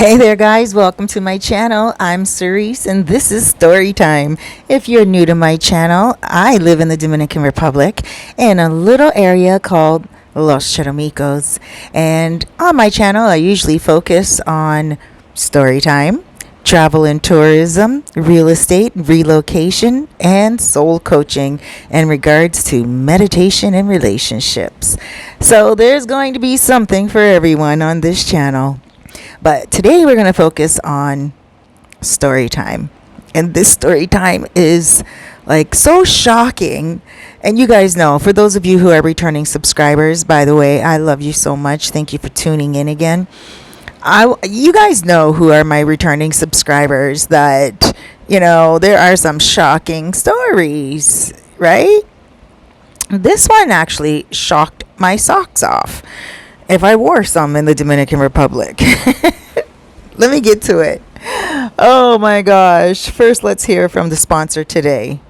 Hey there, guys. Welcome to my channel. I'm Cerise, and this is Story Time. If you're new to my channel, I live in the Dominican Republic in a little area called Los Charamicos. And on my channel, I usually focus on story time, travel and tourism, real estate, relocation, and soul coaching in regards to meditation and relationships. So there's going to be something for everyone on this channel. But today we're going to focus on story time. And this story time is like so shocking. And you guys know, for those of you who are returning subscribers, by the way, I love you so much. Thank you for tuning in again. You guys know who are my returning subscribers that, there are some shocking stories, right? This one actually shocked my socks off if I wore some in the Dominican Republic. Let me get to it. Oh my gosh. First, let's hear from the sponsor today.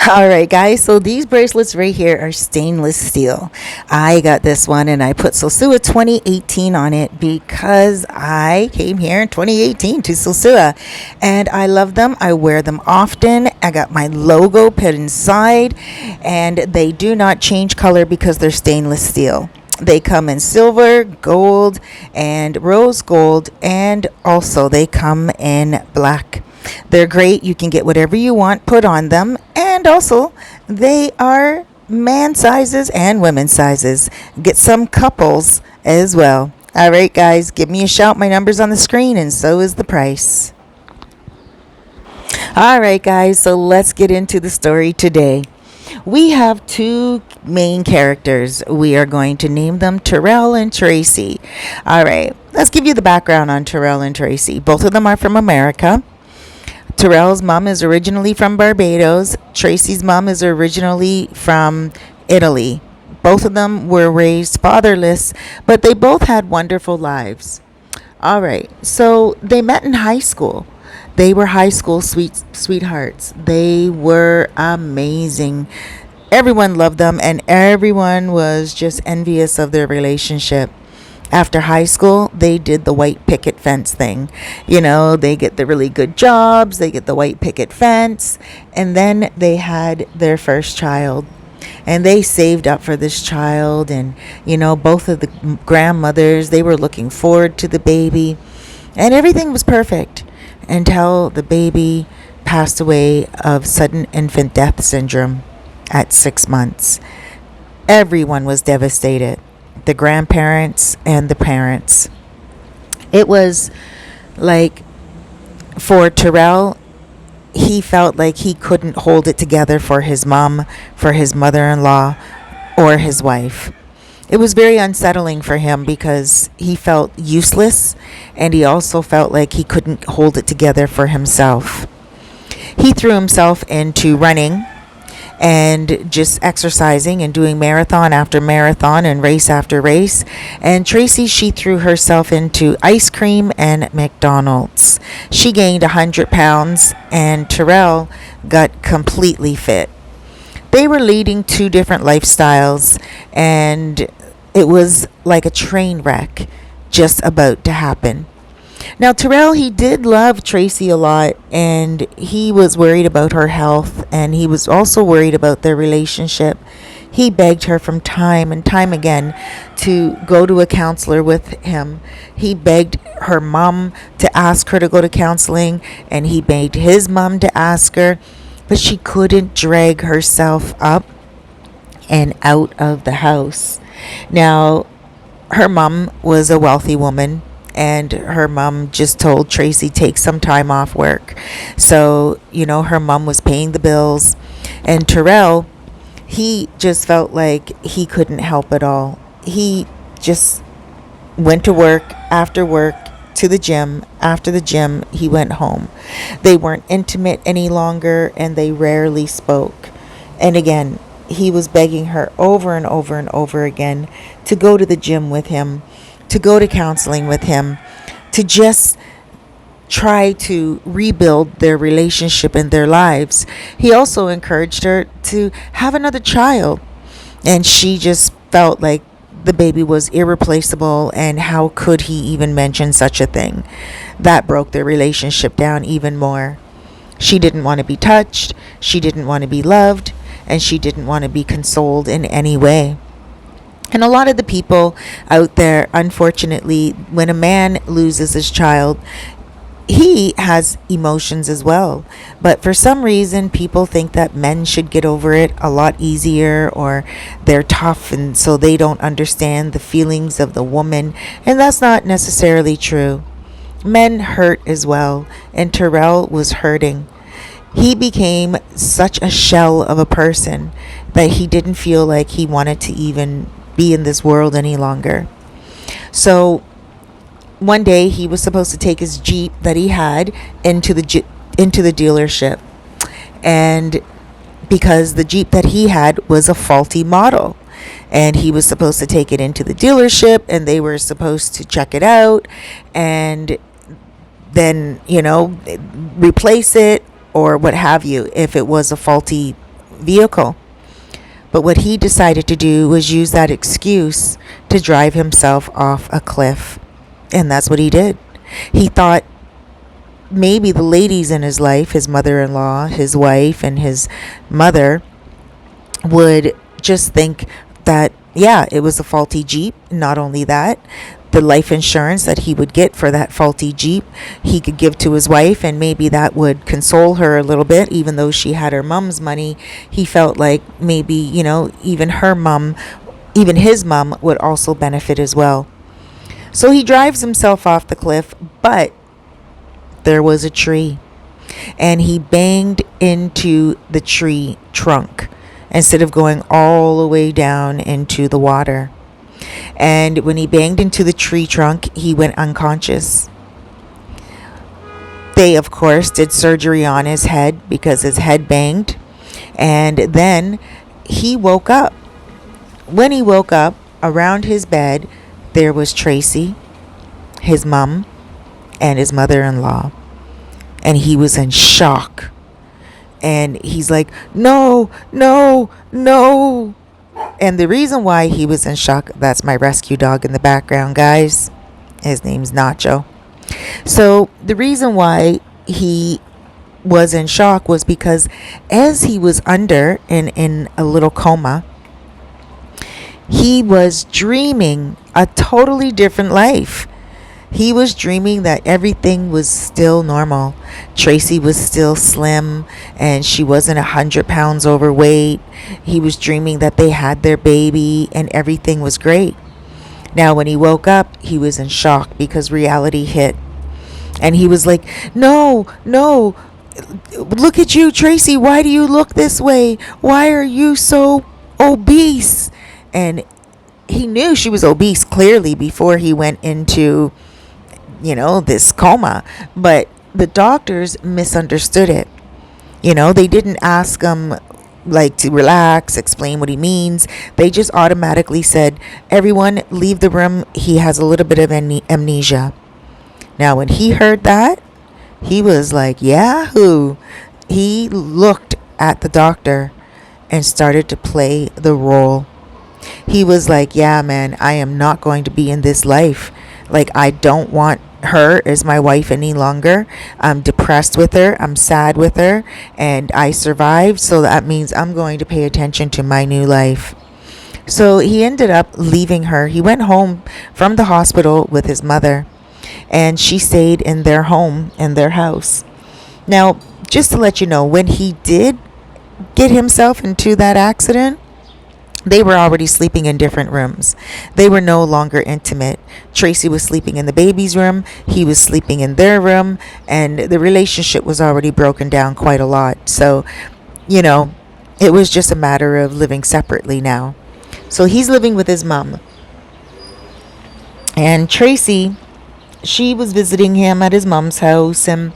All right, guys. So these bracelets right here are stainless steel. I got this one and I put Sosua 2018 on it because I came here in 2018 to Sosua and I love them. I wear them often. I got my logo put inside and they do not change color because they're stainless steel. They come in silver, gold, and rose gold, and also they come in black. They're great. You can get whatever you want put on them, and also they are man sizes and women sizes. Get some couples as well. All right, guys, give me a shout. My number's on the screen, and so is the price. All right, guys, so let's get into the story today. We have two main characters. We are going to name them Terrell and Tracy. All right, let's give you the background on Terrell and Tracy. Both of them are from America. Terrell's mom is originally from Barbados. Tracy's mom is originally from Italy. Both of them were raised fatherless, but they both had wonderful lives. All right, so they met in high school. They were high school sweethearts. They were amazing. Everyone loved them, and everyone was just envious of their relationship. After high school, they did the white picket fence thing. They get the really good jobs, they get the white picket fence, and then they had their first child. And they saved up for this child, and, both of the grandmothers, they were looking forward to the baby, and everything was perfect until the baby passed away of sudden infant death syndrome at 6 months. Everyone was devastated, the grandparents and the parents. It was like, for Terrell, he felt like he couldn't hold it together for his mom, for his mother-in-law, or his wife. It was very unsettling for him because he felt useless and he also felt like he couldn't hold it together for himself. He threw himself into running and just exercising and doing marathon after marathon and race after race. And Tracy, she threw herself into ice cream and McDonald's. She gained 100 pounds and Terrell got completely fit. They were leading two different lifestyles, and it was like a train wreck just about to happen. Now, Terrell, he did love Tracy a lot, and he was worried about her health, and he was also worried about their relationship. He begged her from time and time again to go to a counselor with him. He begged her mom to ask her to go to counseling, and he begged his mom to ask her. But she couldn't drag herself up and out of the house. Now, her mom was a wealthy woman, and her mom just told Tracy, take some time off work. So, her mom was paying the bills. And Terrell, he just felt like he couldn't help at all. He just went to work, after work, to the gym. After the gym, he went home. They weren't intimate any longer, and they rarely spoke. And again, he was begging her over and over and over again to go to the gym with him, to go to counseling with him, to just try to rebuild their relationship and their lives. He also encouraged her to have another child, and she just felt like the baby was irreplaceable, and how could he even mention such a thing? That broke their relationship down even more. She didn't want to be touched, she didn't want to be loved, and she didn't want to be consoled in any way. And a lot of the people out there, unfortunately, when a man loses his child, he has emotions as well. But for some reason, people think that men should get over it a lot easier, or they're tough and so they don't understand the feelings of the woman. And that's not necessarily true. Men hurt as well, and Terrell was hurting. He became such a shell of a person that he didn't feel like he wanted to even be in this world any longer. So one day he was supposed to take his Jeep that he had into the dealership, and because the Jeep that he had was a faulty model, and he was supposed to take it into the dealership and they were supposed to check it out and then, replace it or what have you if it was a faulty vehicle. But what he decided to do was use that excuse to drive himself off a cliff. And that's what he did. He thought maybe the ladies in his life, his mother-in-law, his wife, and his mother, would just think that, yeah, it was a faulty Jeep. Not only that, the life insurance that he would get for that faulty Jeep, he could give to his wife, and maybe that would console her a little bit. Even though she had her mom's money, he felt like maybe, even her mom, even his mom would also benefit as well. So he drives himself off the cliff, but there was a tree, and he banged into the tree trunk instead of going all the way down into the water. And when he banged into the tree trunk, he went unconscious. They, of course, did surgery on his head because his head banged. And then he woke up. When he woke up, around his bed, there was Tracy, his mom, and his mother-in-law. And he was in shock. And he's like, no, no, no. And the reason why he was in shock, that's my rescue dog in the background, guys. His name's Nacho. So the reason why he was in shock was because as he was under in a little coma, he was dreaming a totally different life. He was dreaming that everything was still normal. Tracy was still slim and she wasn't 100 pounds overweight. He was dreaming that they had their baby and everything was great. Now, when he woke up, he was in shock because reality hit. And he was like, no, no, look at you, Tracy. Why do you look this way? Why are you so obese? And he knew she was obese clearly before he went into this coma, but the doctors misunderstood it. They didn't ask him to relax, explain what he means. They just automatically said, everyone leave the room, he has a little bit of amnesia. Now when he heard that, he was like, yahoo. He looked at the doctor and started to play the role. He was like, yeah, man, I am not going to be in this life. I don't want her as my wife any longer. I'm depressed with her. I'm sad with her. And I survived. So that means I'm going to pay attention to my new life. So he ended up leaving her. He went home from the hospital with his mother. And she stayed in their home, in their house. Now, just to let you know, when he did get himself into that accident, they were already sleeping in different rooms. They were no longer intimate. Tracy was sleeping in the baby's room. He was sleeping in their room. And the relationship was already broken down quite a lot. So, it was just a matter of living separately now. So he's living with his mom. And Tracy, she was visiting him at his mom's house. And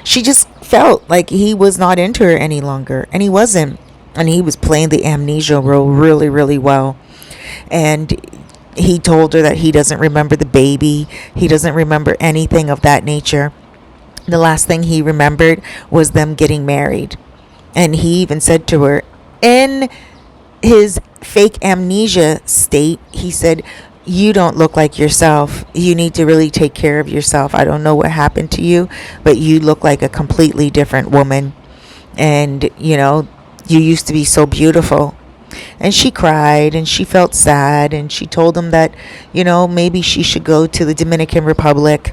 she just felt like he was not into her any longer. And he wasn't. And he was playing the amnesia role really, really well. And he told her that he doesn't remember the baby. He doesn't remember anything of that nature. The last thing he remembered was them getting married. And he even said to her, in his fake amnesia state, he said, "You don't look like yourself. You need to really take care of yourself. I don't know what happened to you, but you look like a completely different woman. And, you used to be so beautiful." And she cried and she felt sad, and she told him that, maybe she should go to the Dominican Republic,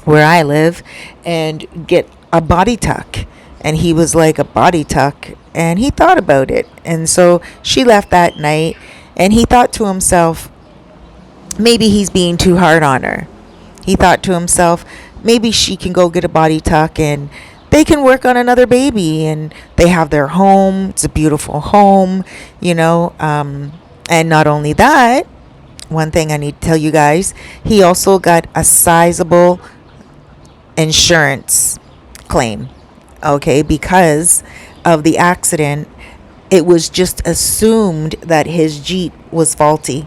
where I live, and get a body tuck. And he was like, "A body tuck?" And he thought about it. And so she left that night, and he thought to himself, maybe he's being too hard on her. He thought to himself, maybe she can go get a body tuck and they can work on another baby, and they have their home. It's a beautiful home, and not only that, one thing I need to tell you guys, he also got a sizable insurance claim, okay, because of the accident. It was just assumed that his Jeep was faulty,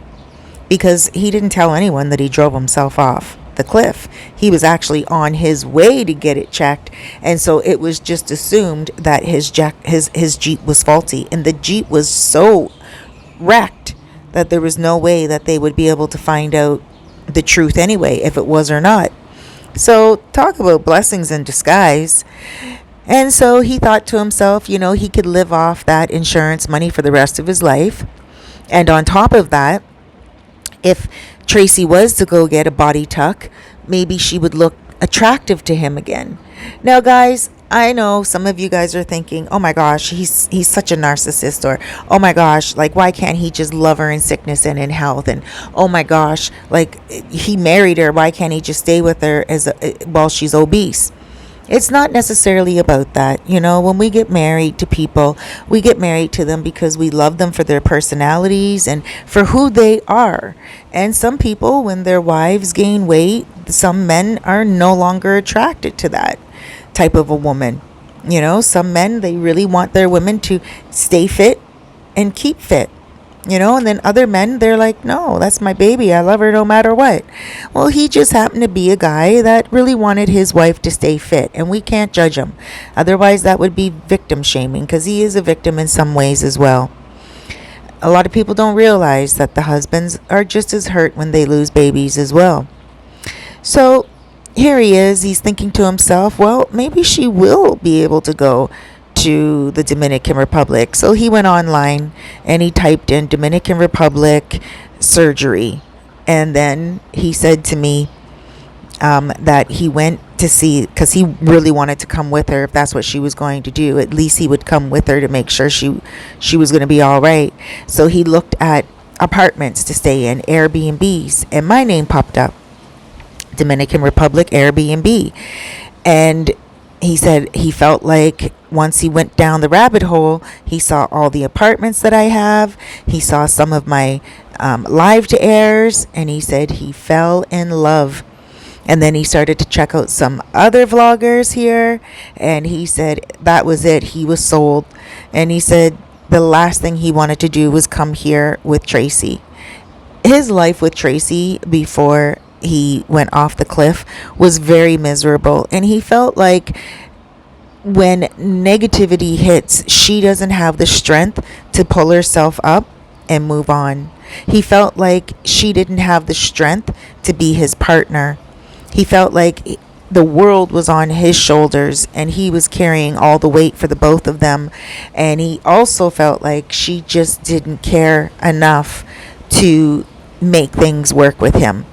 because he didn't tell anyone that he drove himself off the cliff. He was actually on his way to get it checked, and so it was just assumed that his Jeep was faulty, and the Jeep was so wrecked that there was no way that they would be able to find out the truth anyway, if it was or not. So talk about blessings in disguise. And so he thought to himself, he could live off that insurance money for the rest of his life. And on top of that, if Tracy was to go get a body tuck, maybe she would look attractive to him again. Now, guys, I know some of you guys are thinking, "Oh my gosh, he's such a narcissist," or "Oh my gosh, like, why can't he just love her in sickness and in health?" And "Oh my gosh, like, he married her, why can't he just stay with her while she's obese?" It's not necessarily about that. When we get married to people, we get married to them because we love them for their personalities and for who they are. And some people, when their wives gain weight, some men are no longer attracted to that type of a woman. Some men, they really want their women to stay fit and keep fit. And then other men, they're like, "No, that's my baby. I love her no matter what." Well, he just happened to be a guy that really wanted his wife to stay fit, and we can't judge him. Otherwise, that would be victim shaming, because he is a victim in some ways as well. A lot of people don't realize that the husbands are just as hurt when they lose babies as well. So here he is. He's thinking to himself, well, maybe she will be able to go to the Dominican Republic. So he went online and he typed in Dominican Republic surgery. And then he said to me that he went to see, because he really wanted to come with her if that's what she was going to do. At least he would come with her to make sure she was going to be all right. So he looked at apartments to stay in, Airbnbs, and my name popped up, Dominican Republic Airbnb. And he said he felt like once he went down the rabbit hole, he saw all the apartments that I have. He saw some of my live to airs, and he said he fell in love. And then he started to check out some other vloggers here, and he said that was it. He was sold. And he said the last thing he wanted to do was come here with Tracy. His life with Tracy before he went off the cliff was very miserable, and he felt like when negativity hits, she doesn't have the strength to pull herself up and move on. He felt like she didn't have the strength to be his partner. He felt like the world was on his shoulders and he was carrying all the weight for the both of them. And he also felt like she just didn't care enough to make things work with him.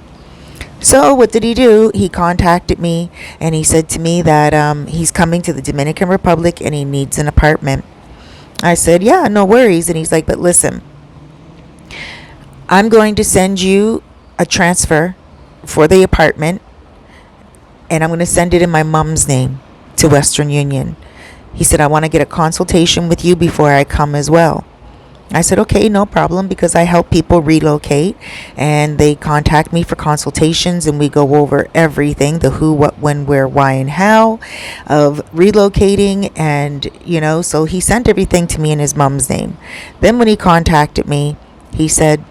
So what did he do? He contacted me and he said to me that he's coming to the Dominican Republic and he needs an apartment. I said, yeah, no worries. And he's like, but listen, I'm going to send you a transfer for the apartment, and I'm going to send it in my mom's name to Western Union. He said, I want to get a consultation with you before I come as well. I said, okay, no problem, because I help people relocate, and they contact me for consultations, and we go over everything, the who, what, when, where, why, and how of relocating. And, so he sent everything to me in his mom's name. Then when he contacted me, he said,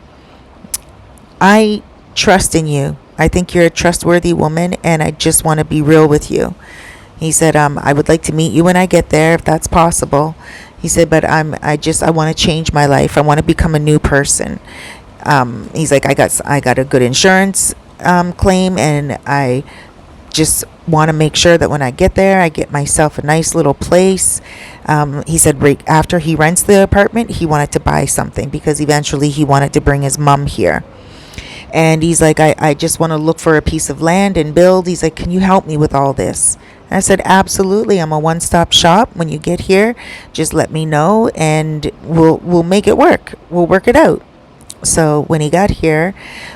I trust in you. I think you're a trustworthy woman, and I just want to be real with you. He said, I would like to meet you when I get there, if that's possible. He said, but I want to change my life. I want to become a new person. He's like, I got a good insurance claim, and I just want to make sure that when I get there, I get myself a nice little place. He said right after he rents the apartment, he wanted to buy something because eventually he wanted to bring his mom here. And he's like, I just want to look for a piece of land and build. He's like, can you help me with all this? And I said, absolutely. I'm a one-stop shop. When you get here, just let me know and we'll make it work. We'll work it out. So when he got here,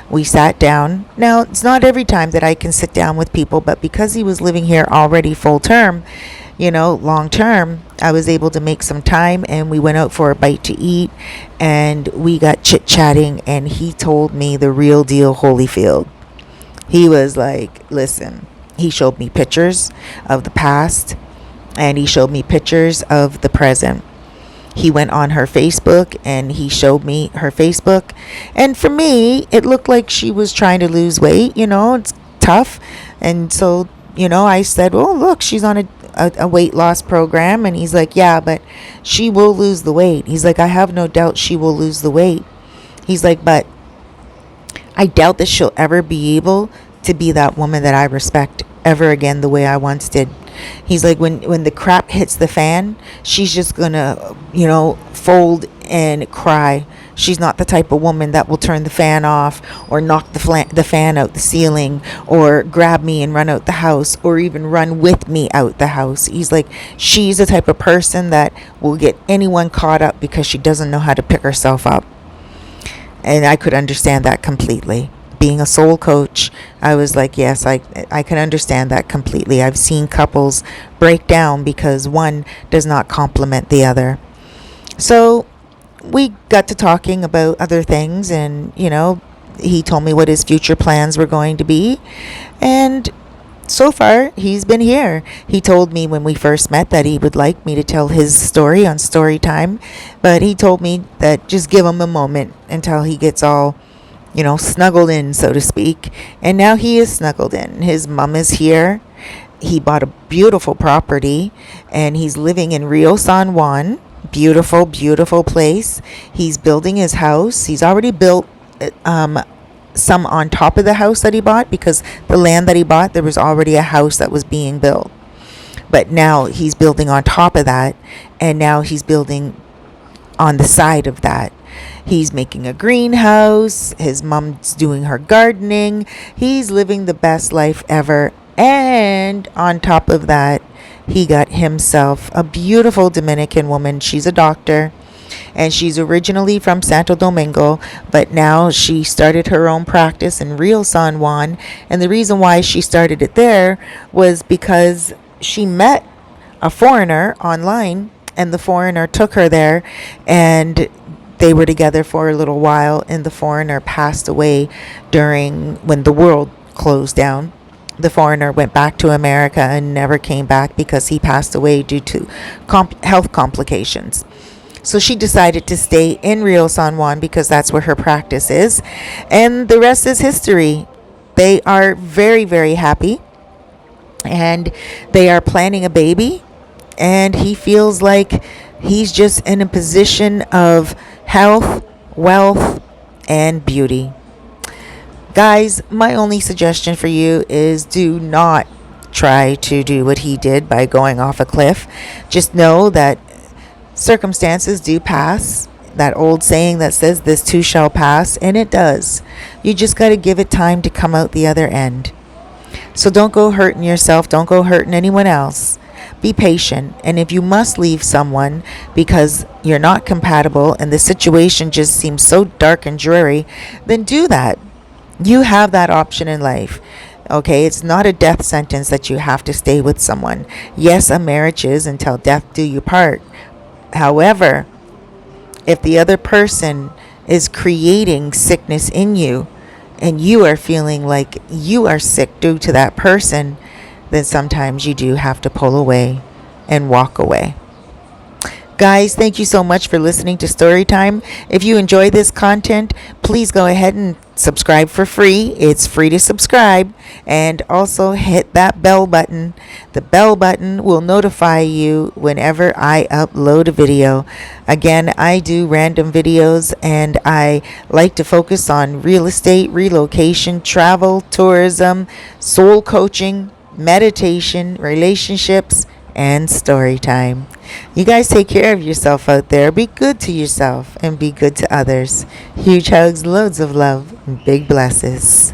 we sat down. Now, it's not every time that I can sit down with people, but because he was living here already full term, long term, I was able to make some time, and we went out for a bite to eat, and we got chit-chatting, and he told me the real deal Holyfield. He was like, listen, he showed me pictures of the past, and he showed me pictures of the present. He went on her Facebook and he showed me her Facebook. And for me, it looked like she was trying to lose weight. It's tough. And so, I said, well, look, she's on a weight loss program. And he's like, yeah, but she will lose the weight. He's like, I have no doubt she will lose the weight. He's like, but I doubt that she'll ever be able to be that woman that I respect ever again the way I once did. He's like, when the crap hits the fan, she's just gonna, fold and cry. She's not the type of woman that will turn the fan off or knock the fan out the ceiling or grab me and run out the house or even run with me out the house. He's like, she's the type of person that will get anyone caught up because she doesn't know how to pick herself up. And I could understand that completely. Being a soul coach, I was like, yes, I can understand that completely. I've seen couples break down because one does not complement the other. So we got to talking about other things, and he told me what his future plans were going to be, and so far he's been here. He told me when we first met that he would like me to tell his story on story time, but he told me that just give him a moment until he gets all snuggled in, so to speak. And now he is snuggled in. His mom is here. He bought a beautiful property, and he's living in Rio San Juan. Beautiful, beautiful place. He's building his house. He's already built some on top of the house that he bought, because the land that he bought, there was already a house that was being built. But now he's building on top of that, and now he's building on the side of that. He's making a greenhouse. His mom's doing her gardening. He's living the best life ever. And on top of that, he got himself a beautiful Dominican woman. She's a doctor, and she's originally from Santo Domingo, but now she started her own practice in Rio San Juan. And the reason why she started it there was because she met a foreigner online, and the foreigner took her there, and they were together for a little while, and the foreigner passed away when the world closed down. The foreigner went back to America and never came back because he passed away due to health complications. So she decided to stay in Rio San Juan because that's where her practice is. And the rest is history. They are very, very happy, and they are planning a baby. And he feels like he's just in a position of health, wealth, and beauty. Guys, my only suggestion for you is do not try to do what he did by going off a cliff. Just know that circumstances do pass. That old saying that says this too shall pass, and it does. You just got to give it time to come out the other end. So don't go hurting yourself. Don't go hurting anyone else. Be patient, and if you must leave someone because you're not compatible and the situation just seems so dark and dreary, then do that. You have that option in life. Okay, it's not a death sentence that you have to stay with someone. Yes, a marriage is until death do you part. However, if the other person is creating sickness in you and you are feeling like you are sick due to that person, then sometimes you do have to pull away and walk away. Guys, thank you so much for listening to Storytime. If you enjoy this content, please go ahead and Subscribe for free. It's free to subscribe. And also hit that bell button. The bell button will notify you whenever I upload a video. Again, I do random videos and I like to focus on real estate, relocation, travel, tourism, soul coaching, meditation, relationships, and story time. You guys take care of yourself out there. Be good to yourself and be good to others. Huge hugs, loads of love, and big blesses.